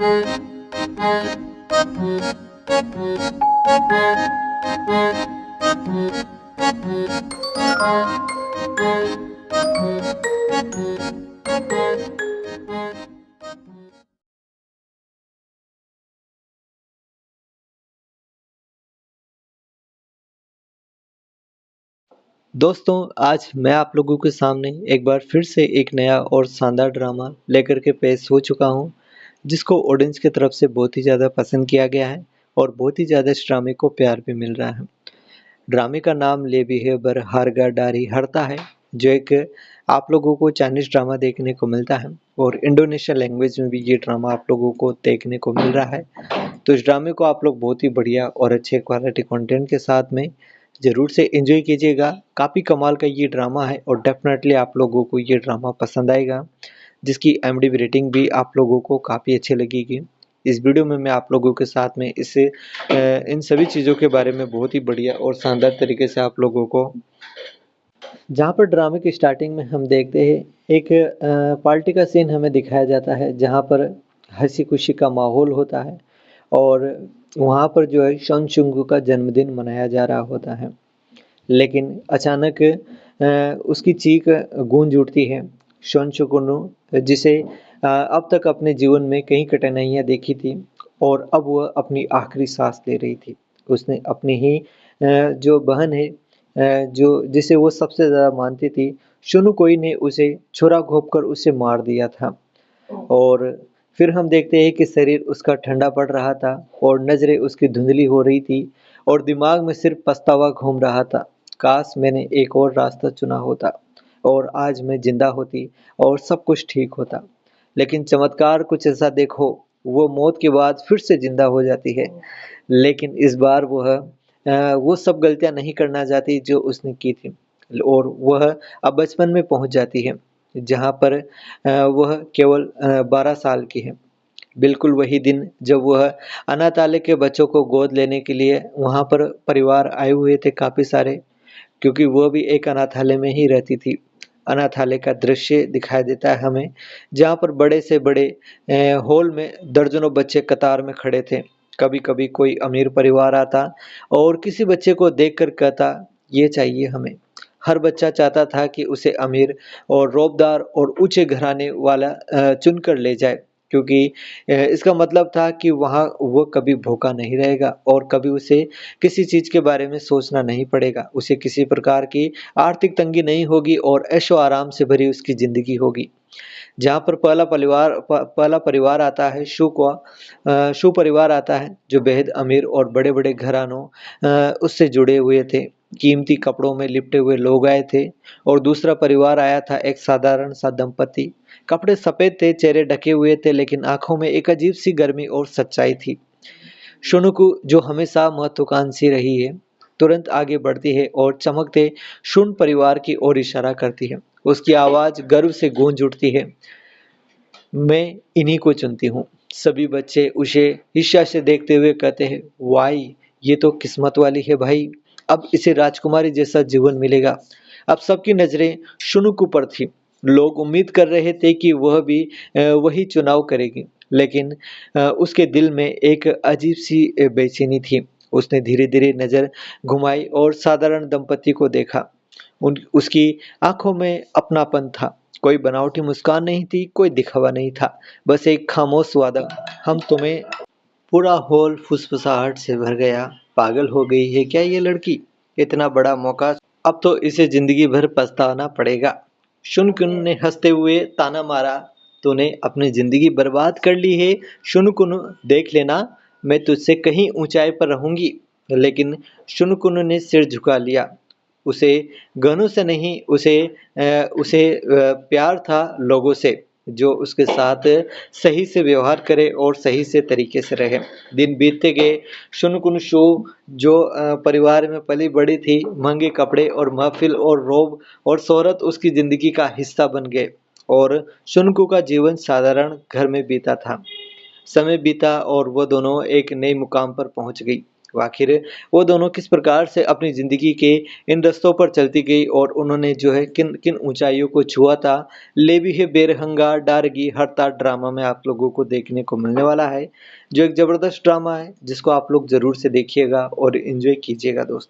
दोस्तों, आज मैं आप लोगों के सामने एक बार फिर से एक नया और शानदार ड्रामा लेकर के पेश हो चुका हूँ, जिसको ऑडियंस की तरफ से बहुत ही ज़्यादा पसंद किया गया है और बहुत ही ज़्यादा इस ड्रामे को प्यार भी मिल रहा है। ड्रामे का नाम ले बिहेवियर हरगा डारी हरता है, जो एक आप लोगों को चाइनीज़ ड्रामा देखने को मिलता है और इंडोनेशियन लैंग्वेज में भी ये ड्रामा आप लोगों को देखने को मिल रहा है। तो इस ड्रामे को आप लोग बहुत ही बढ़िया और अच्छे क्वालिटी कंटेंट के साथ में ज़रूर से एंजॉय कीजिएगा। काफ़ी कमाल का ये ड्रामा है और डेफिनेटली आप लोगों को ये ड्रामा पसंद आएगा, जिसकी IMDb रेटिंग भी आप लोगों को काफ़ी अच्छी लगेगी। इस वीडियो में मैं आप लोगों के साथ में इन सभी चीज़ों के बारे में बहुत ही बढ़िया और शानदार तरीके से आप लोगों को, जहाँ पर ड्रामे की स्टार्टिंग में हम देखते हैं एक पार्टी का सीन हमें दिखाया जाता है, जहाँ पर हंसी खुशी का माहौल होता है और वहाँ पर जो है शन चुंगू का जन्मदिन मनाया जा रहा होता है। लेकिन अचानक उसकी चीख गूंज उठती है। शन चुंगू, जिसे अब तक अपने जीवन में कई कठिनाइयाँ देखी थी और अब वह अपनी आखिरी सांस ले रही थी। उसने अपनी ही जो बहन है, जो जिसे वो सबसे ज़्यादा मानती थी, शुनुकोई ने उसे छुरा घोंपकर उसे मार दिया था। और फिर हम देखते हैं कि शरीर उसका ठंडा पड़ रहा था और नज़रें उसकी धुंधली हो रही थी और दिमाग में सिर्फ पछतावा घूम रहा था। काश मैंने एक और रास्ता चुना होता और आज मैं जिंदा होती और सब कुछ ठीक होता। लेकिन चमत्कार कुछ ऐसा देखो, वो मौत के बाद फिर से जिंदा हो जाती है। लेकिन इस बार वो सब गलतियां नहीं करना चाहती जो उसने की थी और वह अब बचपन में पहुंच जाती है, जहां पर वह केवल 12 साल की है। बिल्कुल वही दिन जब वह अनाथालय के बच्चों को गोद लेने के लिए वहां पर परिवार आए हुए थे काफ़ी सारे, क्योंकि वह भी एक अनाथालय में ही रहती थी। अनाथालय का दृश्य दिखाई देता है हमें, जहाँ पर बड़े से बड़े हॉल में दर्जनों बच्चे कतार में खड़े थे। कभी-कभी कोई अमीर परिवार आता और किसी बच्चे को देखकर कहता, ये चाहिए हमें। हर बच्चा चाहता था कि उसे अमीर और रौबदार और ऊंचे घराने वाला चुनकर ले जाए, क्योंकि इसका मतलब था कि वहाँ वो कभी भूखा नहीं रहेगा और कभी उसे किसी चीज़ के बारे में सोचना नहीं पड़ेगा। उसे किसी प्रकार की आर्थिक तंगी नहीं होगी और ऐशो-आराम से भरी उसकी ज़िंदगी होगी। जहाँ पर पहला परिवार आता है शू परिवार आता है, जो बेहद अमीर और बड़े-बड़े घरानों उससे जुड़े हुए थे। कीमती कपड़ों में लिपटे हुए लोग आए थे और दूसरा परिवार आया था, एक साधारण सा दंपति। कपड़े सफ़ेद थे, चेहरे ढके हुए थे, लेकिन आँखों में एक अजीब-सी गर्मी और सच्चाई थी। शुनुको, जो हमेशा महत्वाकांक्षी रही है, तुरंत आगे बढ़ती है और चमकते शून परिवार की ओर इशारा करती है। उसकी आवाज़ गर्व से गूंज उठती है, मैं इन्हीं को चुनती हूँ। सभी बच्चे उसे ईर्ष्या से देखते हुए कहते हैं, वाई, ये तो किस्मत वाली है भाई, अब इसे राजकुमारी जैसा जीवन मिलेगा। अब सबकी नज़रें शुनुकु पर थी। लोग उम्मीद कर रहे थे कि वह भी वही चुनाव करेगी, लेकिन उसके दिल में एक अजीब सी बेचैनी थी। उसने धीरे-धीरे नज़र घुमाई और साधारण दंपति को देखा। उन उसकी आँखों में अपनापन था। कोई बनावटी मुस्कान नहीं थी, कोई दिखावा नहीं था, बस एक खामोश वादा, हम तुम्हें। पूरा हॉल फुसफुसाहट से भर गया। पागल हो गई है क्या ये लड़की? इतना बड़ा मौका, अब तो इसे जिंदगी भर पछताना पड़ेगा। शुनकुन ने हंसते हुए ताना मारा, तूने अपनी जिंदगी बर्बाद कर ली है। शुनकुन, देख लेना, मैं तुझसे कहीं ऊंचाई पर रहूंगी। लेकिन शुनकुन ने सिर झुका लिया। उसे गहनों से नहीं, उसे प्यार था लोगों से, जो उसके साथ सही से व्यवहार करे और सही से तरीके से रहे। दिन बीतते गए। शुनकुन शो, जो परिवार में पली बड़ी थी, महंगे कपड़े और महफिल और रोब और शोहरत उसकी जिंदगी का हिस्सा बन गए और शुनकू का जीवन साधारण घर में बीता था। समय बीता और वह दोनों एक नए मुकाम पर पहुंच गई। आखिर वो दोनों किस प्रकार से अपनी ज़िंदगी के इन रास्तों पर चलती गई और उन्होंने जो है किन-किन ऊँचाइयों को छुआ था। ले भी है बेरहंगा डारगी हरता ड्रामा में आप लोगों को देखने को मिलने वाला है, जो एक ज़बरदस्त ड्रामा है जिसको आप लोग ज़रूर से देखिएगा और एन्जॉय कीजिएगा दोस्तों।